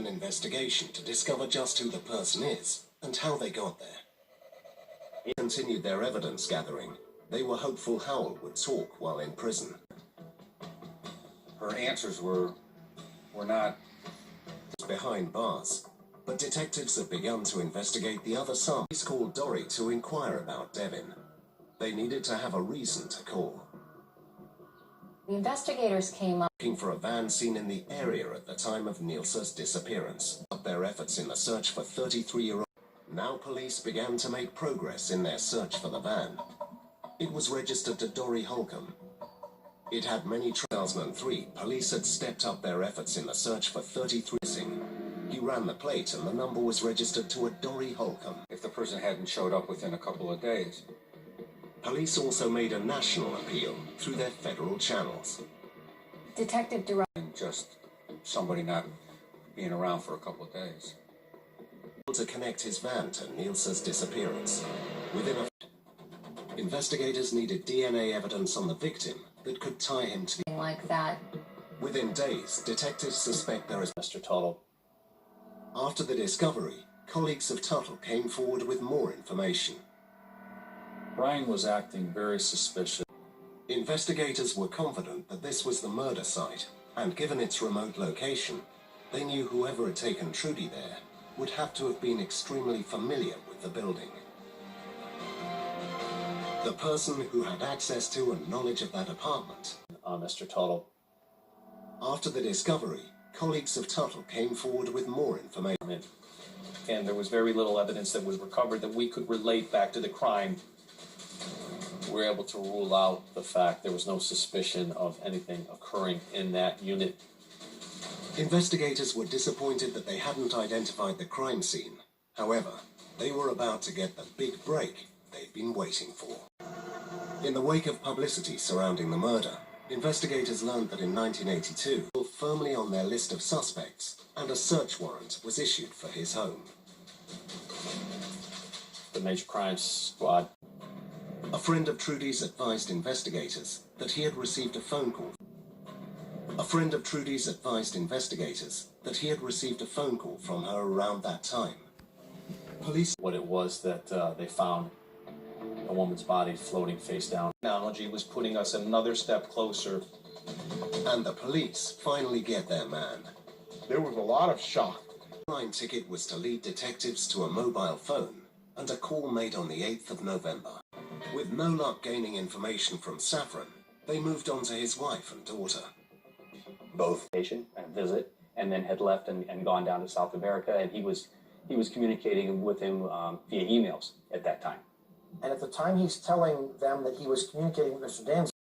An investigation to discover just who the person is and how they got there. They continued their evidence gathering. They were hopeful Howell would talk while in prison. Her answers were not behind bars, but detectives have begun to investigate the other side. Police called Dory to inquire about Devin. They needed to have a reason to call. The investigators came up looking for a van seen in the area at the time of Nielsa's disappearance. Up their efforts in the search for 33-year-old. Now police began to make progress in their search for the van. It was registered to Dory Holcomb. It had many 2003, police had stepped up their efforts in the search for 33 missing. He ran the plate and the number was registered to a Dory Holcomb. if the person hadn't showed up within a couple of days. Police also made a national appeal through their federal channels. Detective Director And just somebody not being around for a couple of days. To connect his van to Nielsa's disappearance. Investigators needed DNA evidence on the victim that could tie him to the... like that. Within days, detectives suspect there is Mr. Tuttle. After the discovery, colleagues of Tuttle came forward with more information. Brian was acting very suspicious. Investigators were confident that this was the murder site, and given its remote location, they knew whoever had taken Trudy there would have to have been extremely familiar with the building. The person who had access to and knowledge of that apartment. Mr. Tuttle. After the discovery, colleagues of Tuttle came forward with more information. And there was very little evidence that was recovered that we could relate back to the crime. We were able to rule out the fact there was no suspicion of anything occurring in that unit. Investigators were disappointed that they hadn't identified the crime scene. However, they were about to get the big break they've been waiting for. In the wake of publicity surrounding the murder, investigators learned that in 1982, were firmly on their list of suspects, and a search warrant was issued for his home. The Major Crimes Squad. A friend of Trudy's advised investigators that he had received a phone call. A friend of Trudy's advised investigators that he had received a phone call from her around that time. Police... What it was that they found a woman's body floating face down. Technology was putting us another step closer. And the police finally get their man. There was a lot of shock. The line ticket was to lead detectives to a mobile phone and a call made on the 8th of November. With no luck gaining information from Saffron, they moved on to his wife and daughter. Both and visit, and then had left and gone down to South America, and he was communicating with him via emails at that time. And at the time he's telling them that he was communicating with Mr. Danza,